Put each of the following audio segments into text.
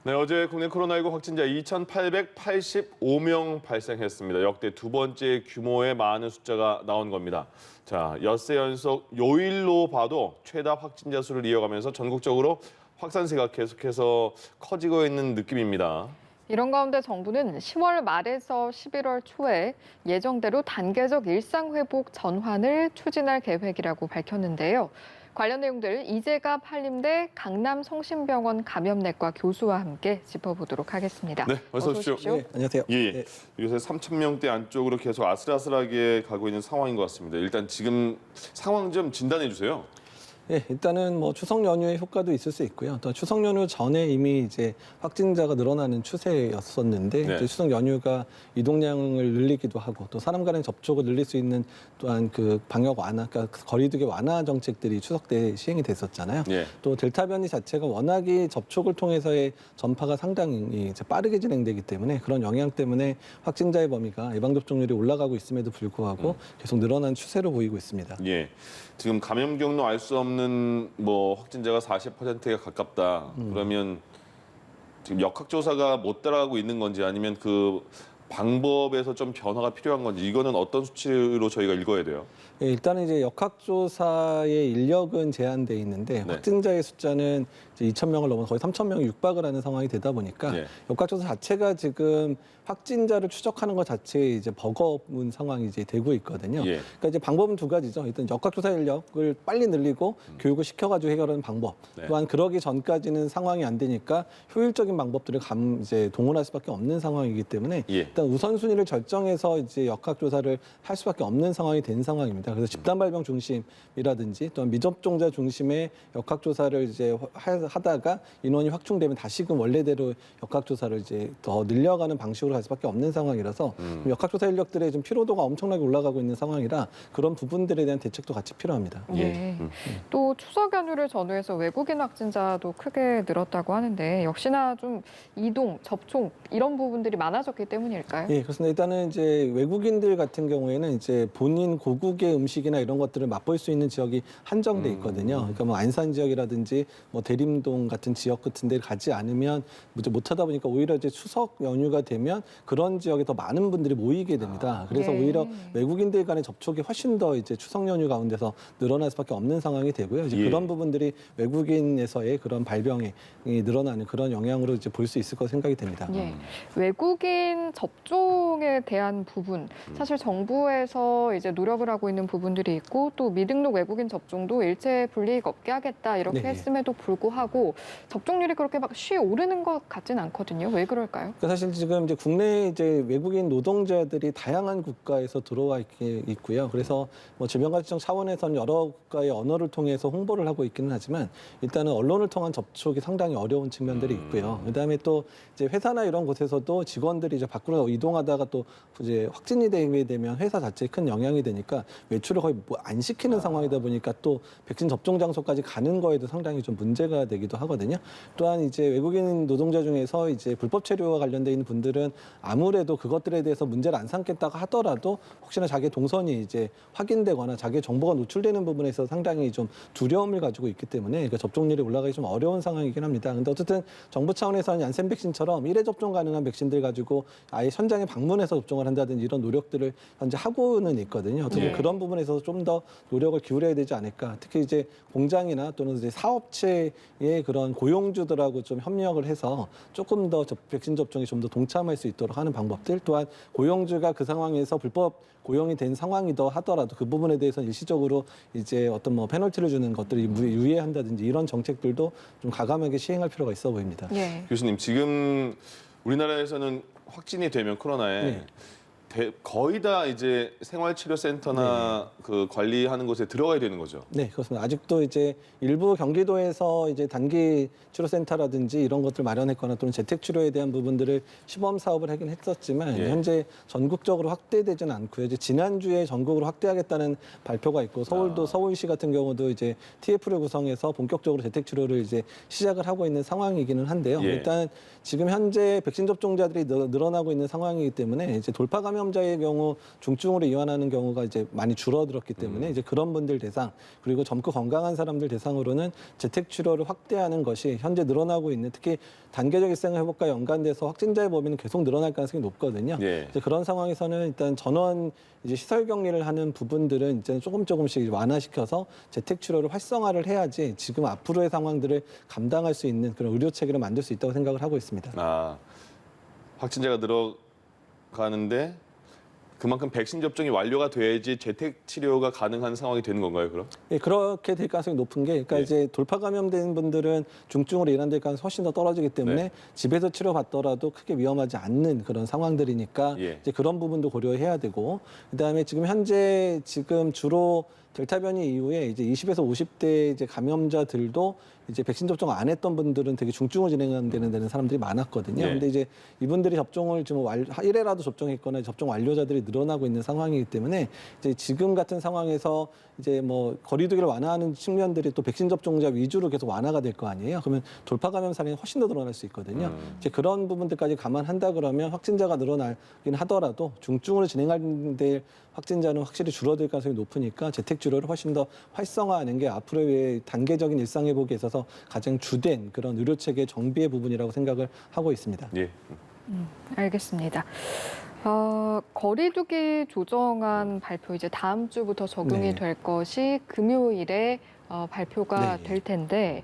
네, 어제 국내 코로나19 확진자 2,885명 발생했습니다. 역대 두 번째 규모의 많은 숫자가 나온 겁니다. 자, 엿새 연속 요일로 봐도 최다 확진자 수를 이어가면서 전국적으로 확산세가 계속해서 커지고 있는 느낌입니다. 이런 가운데 정부는 10월 말에서 11월 초에 예정대로 단계적 일상 회복 전환을 추진할 계획이라고 밝혔는데요. 관련 내용들 이재갑 한림대 강남성심병원 감염내과 교수와 함께 짚어보도록 하겠습니다. 네, 어서 오십시오. 네, 안녕하세요. 예, 네. 요새 3,000명대 안쪽으로 계속 아슬아슬하게 가고 있는 상황인 것 같습니다. 일단 지금 상황 좀 진단해 주세요. 예, 일단은 뭐 추석 연휴의 효과도 있을 수 있고요. 또 추석 연휴 전에 이미 이제 확진자가 늘어나는 추세였었는데 네. 이제 추석 연휴가 이동량을 늘리기도 하고 또 사람 간의 접촉을 늘릴 수 있는 또한 그 방역 완화, 그러니까 거리두기 완화 정책들이 추석 때 시행이 됐었잖아요. 예. 또 델타 변이 자체가 워낙에 접촉을 통해서의 전파가 상당히 이제 빠르게 진행되기 때문에 그런 영향 때문에 확진자의 범위가 예방접종률이 올라가고 있음에도 불구하고 계속 늘어난 추세로 보이고 있습니다. 예. 지금 감염 경로 알 수 없는 뭐 확진자가 40%에 가깝다. 그러면 지금 역학조사가 못 따라가고 있는 건지 아니면 그 방법에서 좀 변화가 필요한 건지 이거는 어떤 수치로 저희가 읽어야 돼요? 예, 일단은 이제 역학조사의 인력은 제한돼 있는데 네. 확진자의 숫자는 이제 2,000명을 넘어 거의 3,000명이 육박을 하는 상황이 되다 보니까 네. 역학조사 자체가 지금 확진자를 추적하는 것 자체에 이제 버거운 상황이 이제 되고 있거든요. 예. 그러니까 이제 방법은 두 가지죠. 일단 역학조사 인력을 빨리 늘리고 교육을 시켜가지고 해결하는 방법. 네. 또한 그러기 전까지는 상황이 안 되니까 효율적인 방법들을 이제 동원할 수밖에 없는 상황이기 때문에 예. 일단 우선순위를 결정해서 이제 역학조사를 할 수밖에 없는 상황이 된 상황입니다. 그래서 집단 발병 중심이라든지 또한 미접종자 중심의 역학조사를 이제 하다가 인원이 확충되면 다시금 원래대로 역학조사를 이제 더 늘려가는 방식으로 갈 수밖에 없는 상황이라서 역학조사 인력들의 좀 피로도가 엄청나게 올라가고 있는 상황이라 그런 부분들에 대한 대책도 같이 필요합니다. 네. 또 추석 연휴를 전후해서 외국인 확진자도 크게 늘었다고 하는데 역시나 좀 이동, 접촉 이런 부분들이 많아졌기 때문일까요? 예, 그렇습니다. 일단은 이제 외국인들 같은 경우에는 이제 본인 고국의 음식이나 이런 것들을 맛볼 수 있는 지역이 한정돼 있거든요. 그러니까 뭐 안산 지역이라든지 뭐 대림동 같은 지역 같은 데 가지 않으면 못 하다 보니까 오히려 이제 추석 연휴가 되면 그런 지역에 더 많은 분들이 모이게 됩니다. 그래서 네. 오히려 외국인들 간의 접촉이 훨씬 더 이제 추석 연휴 가운데서 늘어날 수밖에 없는 상황이 되고요. 이제 예. 그런 부분들이 외국인에서의 그런 발병이 늘어나는 그런 영향으로 이제 볼 수 있을 거 생각이 됩니다. 예. 외국인 접종에 대한 부분, 사실 정부에서 이제 노력을 하고 있는 부분들이 있고 또 미등록 외국인 접종도 일체 불이익 없게 하겠다 이렇게 네. 했음에도 불구하고 접종률이 그렇게 막 쉬 오르는 것 같진 않거든요. 왜 그럴까요? 그러니까 사실 지금 이제 국내 이제 외국인 노동자들이 다양한 국가에서 들어와 있고요. 그래서 뭐 질병관리청 차원에서는 여러 국가의 언어를 통해서 홍보를 하고 있기는 하지만 일단은 언론을 통한 접촉이 상당히 어려운 측면들이 있고요. 그다음에 또 이제 회사나 이런 곳에서도 직원들이 이제 밖으로 이동하다가 또 이제 확진이 되게 되면 회사 자체에 큰 영향이 되니까 외출을 거의 뭐 안 시키는 상황이다 보니까 또 백신 접종 장소까지 가는 거에도 상당히 좀 문제가 되기도 하거든요. 또한 이제 외국인 노동자 중에서 이제 불법 체류와 관련돼 있는 분들은 아무래도 그것들에 대해서 문제를 안 삼겠다고 하더라도 혹시나 자기의 동선이 이제 확인되거나 자기의 정보가 노출되는 부분에서 상당히 좀 두려움을 가지고 있기 때문에 그러니까 접종률이 올라가기 좀 어려운 상황이긴 합니다. 근데 어쨌든 정부 차원에서는 얀센 백신처럼 1회 접종 가능한 백신들 가지고 아예 현장에 방문해서 접종을 한다든지 이런 노력들을 현재 하고는 있거든요. 어떻게 네. 그런 부분에서 좀 더 노력을 기울여야 되지 않을까. 특히 이제 공장이나 또는 이제 사업체의 그런 고용주들하고 좀 협력을 해서 조금 더 백신 접종에 좀 더 동참할 수 있도록 하는 방법들 또한 고용주가 그 상황에서 불법 고용이 된 상황이더 하더라도 그 부분에 대해서는 일시적으로 이제 어떤 뭐 페널티를 주는 것들이 유예한다든지 이런 정책들도 좀 가감하게 시행할 필요가 있어 보입니다. 예. 교수님, 지금 우리나라에서는 확진이 되면 코로나에 네. 거의 다 이제 생활치료센터나 그 관리하는 곳에 들어가야 되는 거죠. 네, 그렇습니다. 아직도 이제 일부 경기도에서 이제 단기 치료센터라든지 이런 것들 마련했거나 또는 재택치료에 대한 부분들을 시범 사업을 하긴 했었지만 예. 현재 전국적으로 확대되지는 않고요. 이제 지난주에 전국으로 확대하겠다는 발표가 있고 서울도 서울시 같은 경우도 이제 TF를 구성해서 본격적으로 재택치료를 이제 시작을 하고 있는 상황이기는 한데요. 예. 일단 지금 현재 백신 접종자들이 늘어나고 있는 상황이기 때문에 이제 돌파 감염 감염자의 경우 중증으로 이완하는 경우가 이제 많이 줄어들었기 때문에 이제 그런 분들 대상 그리고 젊고 건강한 사람들 대상으로는 재택 치료를 확대하는 것이 현재 늘어나고 있는 특히 단계적 일상 회복과 연관돼서 확진자의 범위는 계속 늘어날 가능성이 높거든요. 예. 이제 그런 상황에서는 일단 전원 이제 시설 격리를 하는 부분들은 이제 조금씩 완화시켜서 재택 치료를 활성화를 해야지 지금 앞으로의 상황들을 감당할 수 있는 그런 의료 체계를 만들 수 있다고 생각을 하고 있습니다. 아, 확진자가 늘어가는데 그만큼 백신 접종이 완료가 돼야지 재택 치료가 가능한 상황이 되는 건가요, 그럼? 예, 그렇게 될 가능성이 높은 게, 그러니까 예. 이제 돌파 감염된 분들은 중증으로 일환될 가능성이 훨씬 더 떨어지기 때문에 네. 집에서 치료받더라도 크게 위험하지 않는 그런 상황들이니까 예. 이제 그런 부분도 고려해야 되고, 그다음에 지금 현재 주로 델타 변이 이후에 이제 20에서 50대 이제 감염자들도 이제 백신 접종 안 했던 분들은 되게 중증으로 진행되는 사람들이 많았거든요. 네. 근데 이제 이분들이 접종을 지금 1회라도 접종했거나 접종 완료자들이 늘어나고 있는 상황이기 때문에 이제 지금 같은 상황에서 이제 뭐 거리두기를 완화하는 측면들이 또 백신 접종자 위주로 계속 완화가 될 거 아니에요. 그러면 돌파 감염 사례는 훨씬 더 늘어날 수 있거든요. 이제 그런 부분들까지 감안한다 그러면 확진자가 늘어나긴 하더라도 중증으로 진행될 확진자는 확실히 줄어들 가능성이 높으니까 재택 치료를 훨씬 더 활성화하는 게 앞으로의 단계적인 일상 회복에 있어서 가장 주된 그런 의료 체계 정비의 부분이라고 생각을 하고 있습니다. 예. 알겠습니다. 거리두기 조정안 발표 이제 다음 주부터 적용이 네. 될 것이 금요일에 발표가 네. 될 텐데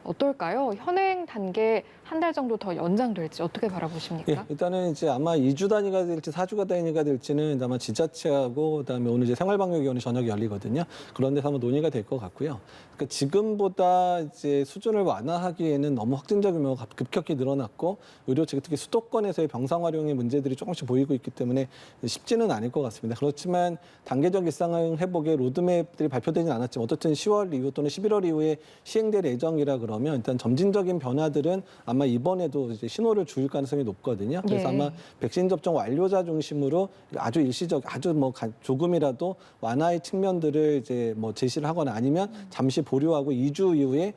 어떨까요? 현행 단계 한 달 정도 더 연장될지 어떻게 바라보십니까? 예, 일단은 이제 아마 2주 단위가 될지 4주 단위가 될지는 아마 지자체하고 그다음에 오늘 이제 생활방역위원회 저녁에 열리거든요. 그런 데서 한번 논의가 될 것 같고요. 그러니까 지금보다 이제 수준을 완화하기에는 너무 확진자 규모가 급격히 늘어났고 의료 체계 특히 수도권에서의 병상 활용의 문제들이 조금씩 보이고 있기 때문에 쉽지는 않을 것 같습니다. 그렇지만 단계적 일상 회복의 로드맵들이 발표되지는 않았지만 어쨌든 10월 이후 또는 11월 이후에 시행될 예정이라 그러면 일단 점진적인 변화들은 아마 이번에도 이제 신호를 줄 가능성이 높거든요. 그래서 예. 아마 백신 접종 완료자 중심으로 아주 일시적, 아주 뭐 조금이라도 완화의 측면들을 이제 뭐 제시를 하거나 아니면 잠시 보류하고 2주 이후에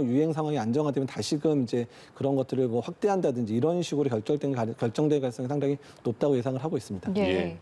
유행 상황이 안정화되면 다시금 이제 그런 것들을 뭐 확대한다든지 이런 식으로 결정될 가능성이 상당히 높다고 예상을 하고 있습니다. 예.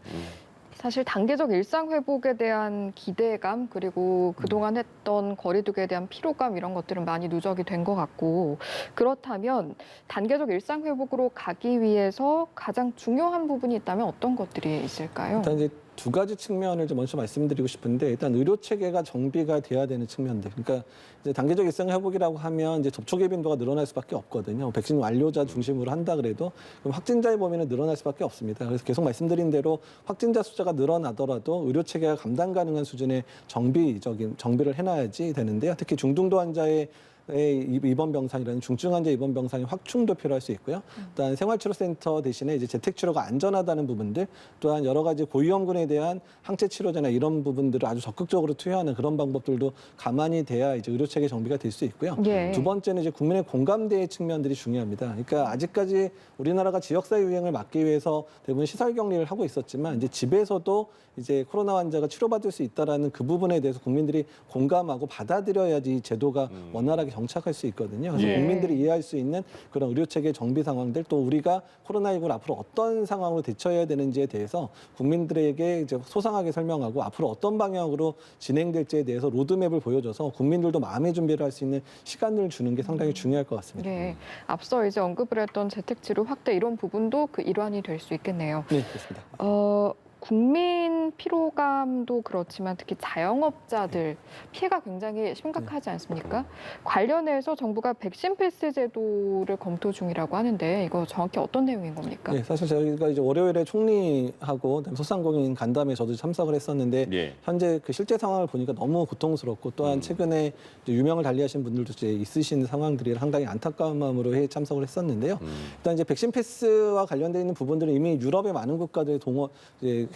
사실 단계적 일상 회복에 대한 기대감 그리고 그동안 했던 거리두기에 대한 피로감 이런 것들은 많이 누적이 된 것 같고 그렇다면 단계적 일상 회복으로 가기 위해서 가장 중요한 부분이 있다면 어떤 것들이 있을까요? 일단 이제 두 가지 측면을 좀 먼저 말씀드리고 싶은데 일단 의료 체계가 정비가 돼야 되는 측면들. 그러니까 이제 단계적 일상 회복이라고 하면 이제 접촉의 빈도가 늘어날 수밖에 없거든요. 백신 완료자 중심으로 한다 그래도 그럼 확진자의 범위는 늘어날 수밖에 없습니다. 그래서 계속 말씀드린 대로 확진자 숫자가 늘어나더라도 의료 체계가 감당 가능한 수준의 정비를 해놔야지 되는데요. 특히 중등도 환자의 입원 병상이라는 중증 환자 입원 병상의 확충도 필요할 수 있고요. 또한 생활치료센터 대신에 이제 재택치료가 안전하다는 부분들, 또한 여러 가지 고위험군에 대한 항체 치료제나 이런 부분들을 아주 적극적으로 투여하는 그런 방법들도 가만히 돼야 이제 의료 체계 정비가 될 수 있고요. 예. 두 번째는 이제 국민의 공감대의 측면들이 중요합니다. 그러니까 아직까지 우리나라가 지역사회 유행을 막기 위해서 대부분 시설 격리를 하고 있었지만 이제 집에서도 이제 코로나 환자가 치료받을 수 있다라는 그 부분에 대해서 국민들이 공감하고 받아들여야지 이 제도가 원활하게 정착할 수 있거든요. 그래서 예. 국민들이 이해할 수 있는 그런 의료 체계 정비 상황들 또 우리가 코로나19를 앞으로 어떤 상황으로 대처해야 되는지에 대해서 국민들에게 이제 소상하게 설명하고 앞으로 어떤 방향으로 진행될지에 대해서 로드맵을 보여줘서 국민들도 마음의 준비를 할 수 있는 시간을 주는 게 상당히 중요할 것 같습니다. 예. 앞서 이제 언급을 했던 재택치료 확대 이런 부분도 그 일환이 될 수 있겠네요. 네, 그렇습니다. 국민 피로감도 그렇지만 특히 자영업자들 피해가 굉장히 심각하지 않습니까? 관련해서 정부가 백신 패스 제도를 검토 중이라고 하는데 이거 정확히 어떤 내용인 겁니까? 네, 사실 저희가 이제 월요일에 총리하고 그다음에 소상공인 간담회 저도 참석을 했었는데 예. 현재 그 실제 상황을 보니까 너무 고통스럽고 또한 최근에 이제 유명을 달리하신 분들도 이제 있으신 상황들이 상당히 안타까운 마음으로 회의에 참석을 했었는데요. 일단 이제 백신 패스와 관련돼 있는 부분들은 이미 유럽의 많은 국가들이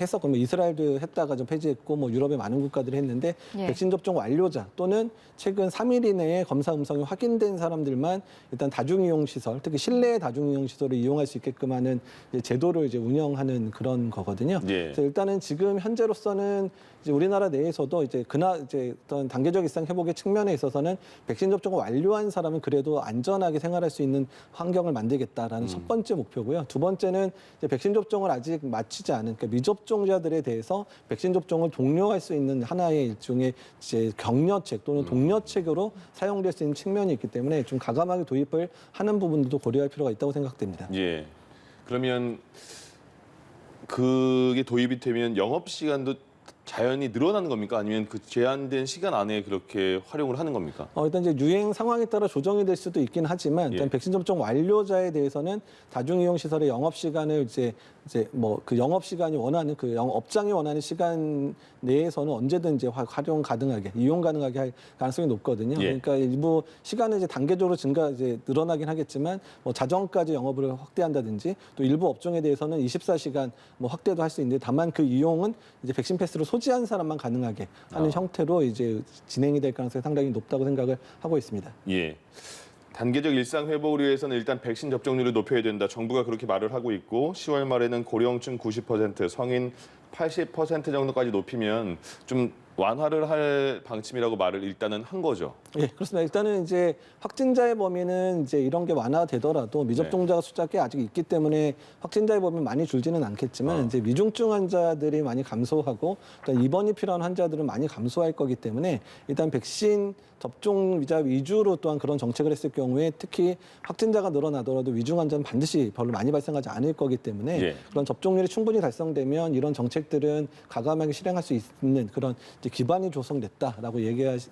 했었고, 뭐 이스라엘도 했다가 좀 폐지했고, 뭐 유럽의 많은 국가들이 했는데 예. 백신 접종 완료자 또는 최근 3일 이내에 검사 음성이 확인된 사람들만 일단 다중이용 시설, 특히 실내 다중이용 시설을 이용할 수 있게끔 하는 이제 제도를 이제 운영하는 그런 거거든요. 예. 그래서 일단은 지금 현재로서는 이제 우리나라 내에서도 이제 이제 어떤 단계적 일상 회복의 측면에 있어서는 백신 접종을 완료한 사람은 그래도 안전하게 생활할 수 있는 환경을 만들겠다라는 첫 번째 목표고요. 두 번째는 이제 백신 접종을 아직 마치지 않은 그러니까 미접종자들에 대해서 백신 접종을 독려할 수 있는 하나의 일종의 이제 격려책 또는 독려책으로 사용될 수 있는 측면이 있기 때문에 좀 가감하게 도입을 하는 부분도 고려할 필요가 있다고 생각됩니다. 예. 그러면 그게 도입이 되면 영업 시간도 자연히 늘어나는 겁니까? 아니면 그 제한된 시간 안에 그렇게 활용을 하는 겁니까? 일단 이제 유행 상황에 따라 조정이 될 수도 있긴 하지만 일단 예. 백신 접종 완료자에 대해서는 다중이용 시설의 영업 시간을 이제 뭐 그 영업 시간이 원하는 그 업장이 원하는 시간 내에서는 언제든 이제 활용 가능하게 이용 가능하게 할 가능성이 높거든요. 예. 그러니까 일부 시간은 이제 단계적으로 늘어나긴 하겠지만 뭐 자정까지 영업을 확대한다든지 또 일부 업종에 대해서는 24시간 뭐 확대도 할 수 있는데 다만 그 이용은 이제 백신 패스를 소지한 사람만 가능하게 하는 형태로 이제 진행이 될 가능성이 상당히 높다고 생각을 하고 있습니다. 예. 단계적 일상 회복을 위해서는 일단 백신 접종률을 높여야 된다. 정부가 그렇게 말을 하고 있고 10월 말에는 고령층 90%, 성인 80% 정도까지 높이면 좀 완화를 할 방침이라고 말을 일단은 한 거죠. 예, 그렇습니다. 일단은 이제 확진자의 범위는 이제 이런 게 완화되더라도 미접종자 숫자가 꽤 아직 있기 때문에 확진자의 범위는 많이 줄지는 않겠지만 이제 미중증 환자들이 많이 감소하고 일단 입원이 필요한 환자들은 많이 감소할 거기 때문에 일단 백신 접종자 위주로 또한 그런 정책을 했을 경우에 특히 확진자가 늘어나더라도 위중 환자는 반드시 별로 많이 발생하지 않을 거기 때문에 예. 그런 접종률이 충분히 달성되면 이런 정책들은 가감하게 실행할 수 있는 그런 이제 기반이 조성됐다라고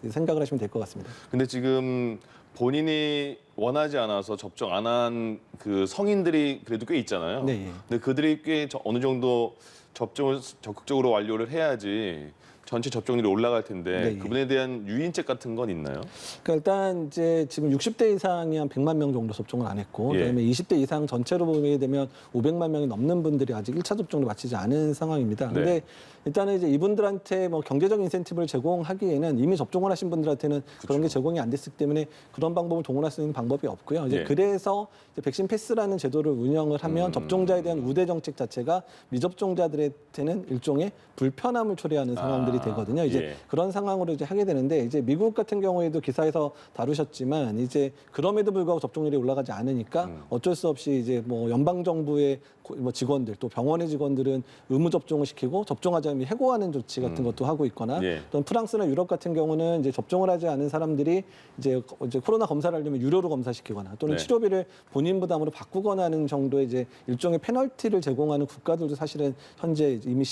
생각을 하시면 될 것 같습니다. 근데 지금 본인이 원하지 않아서 접종 안 한 그 성인들이 그래도 꽤 있잖아요. 네. 근데 그들이 꽤 어느 정도 접종을 적극적으로 완료를 해야지 전체 접종률이 올라갈 텐데 네. 그분에 대한 유인책 같은 건 있나요? 그러니까 일단 이제 지금 60대 이상이 한 100만 명 정도 접종을 안 했고 예. 그다음에 20대 이상 전체로 보게 되면 500만 명이 넘는 분들이 아직 1차 접종을 마치지 않은 상황입니다. 네. 근데 일단은 이제 이분들한테 뭐 경제적 인센티브를 제공하기에는 이미 접종을 하신 분들한테는 그런 게 제공이 안 됐기 때문에 그런 방법을 동원할 수 있는 방법이 없고요. 이제 예. 그래서 이제 백신 패스라는 제도를 운영을 하면 접종자에 대한 우대 정책 자체가 미접종자들한테는 일종의 불편함을 초래하는 상황들이 되거든요. 이제 예. 그런 상황으로 이제 하게 되는데 이제 미국 같은 경우에도 기사에서 다루셨지만 이제 그럼에도 불구하고 접종률이 올라가지 않으니까 어쩔 수 없이 이제 뭐 연방 정부의 뭐 직원들 또 병원의 직원들은 의무 접종을 시키고 접종하지 않으면 해고하는 조치 같은 것도 하고 있거나 예. 또 프랑스나 유럽 같은 경우는 이제 접종을 하지 않은 사람들이 이제 코로나 검사를 하려면 유료로 검사시키거나 또는 네. 치료비를 본인 부담으로 바꾸거나 하는 정도의 이제 일종의 페널티를 제공하는 국가들도 사실은 현재 이미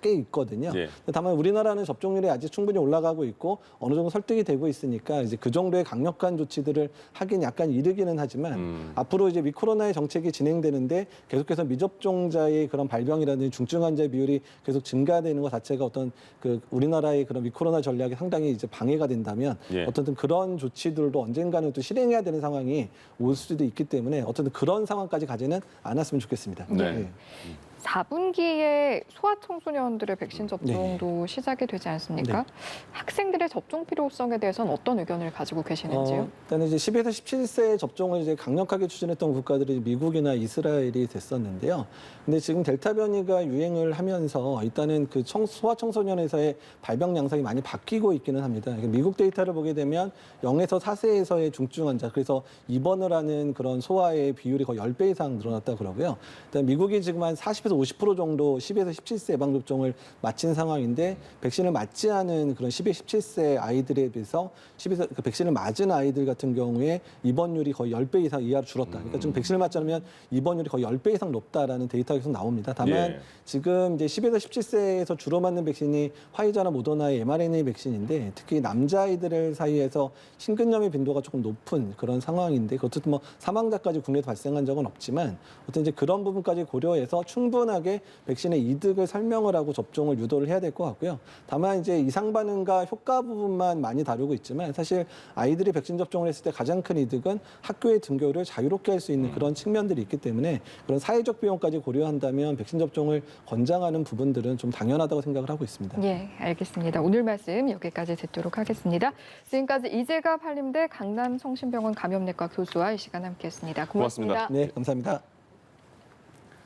꽤 있거든요. 예. 다만 우리나라는 접종률이 아직 충분히 올라가고 있고 어느 정도 설득이 되고 있으니까 이제 그 정도의 강력한 조치들을 하긴 약간 이르기는 하지만 앞으로 이제 위코로나의 정책이 진행되는데 계속해서 미접종자의 그런 발병이라든지 중증 환자의 비율이 계속 증가되는 것 자체가 어떤 그 우리나라의 그런 위코로나 전략이 상당히 이제 방해가 된다면 예. 어떤 그런 조치들도 언젠가는 또 실행해야 되는 상황이 올 수도 있기 때문에 어떤 그런 상황까지 가지는 않았으면 좋겠습니다. 네. 4분기에 소아청소년들의 백신 접종도 시작이 되지 않습니까? 네. 학생들의 접종 필요성에 대해서는 어떤 의견을 가지고 계시는지요? 일단 이제 10에서 17세 접종을 이제 강력하게 추진했던 국가들이 미국이나 이스라엘이 됐었는데요. 근데 지금 델타 변이가 유행을 하면서 일단은 그 소아청소년에서의 발병 양상이 많이 바뀌고 있기는 합니다. 미국 데이터를 보게 되면 0에서 4세에서의 중증 환자, 그래서 입원을 하는 그런 소아의 비율이 거의 10배 이상 늘어났다고 그러고요. 일단 미국이 지금 한 40에서 50% 정도 10에서 17세 예방접종을 마친 상황인데 백신을 맞지 않은 그런 10에서 17세 아이들에 비해서 그 백신을 맞은 아이들 같은 경우에 입원율이 거의 10배 이상 이하로 줄었다. 그러니까 지금 백신을 맞지 않으면 입원율이 거의 10배 이상 높다라는 데이터가 계속 나옵니다. 다만 예. 지금 이제 10에서 17세에서 주로 맞는 백신이 화이자나 모더나의 mRNA 백신인데 특히 남자아이들 사이에서 심근염의 빈도가 조금 높은 그런 상황인데 그것도 뭐 사망자까지 국내에서 발생한 적은 없지만 어떤 이제 그런 부분까지 고려해서 충분히 충분하게 백신의 이득을 설명을 하고 접종을 유도를 해야 될 것 같고요. 다만 이제 이상 반응과 효과 부분만 많이 다루고 있지만 사실 아이들이 백신 접종을 했을 때 가장 큰 이득은 학교의 등교를 자유롭게 할 수 있는 그런 측면들이 있기 때문에 그런 사회적 비용까지 고려한다면 백신 접종을 권장하는 부분들은 좀 당연하다고 생각을 하고 있습니다. 예, 알겠습니다. 오늘 말씀 여기까지 듣도록 하겠습니다. 지금까지 이재갑 한림대 강남성심병원 감염내과 교수와 이 시간 함께했습니다. 고맙습니다. 고맙습니다. 네, 감사합니다.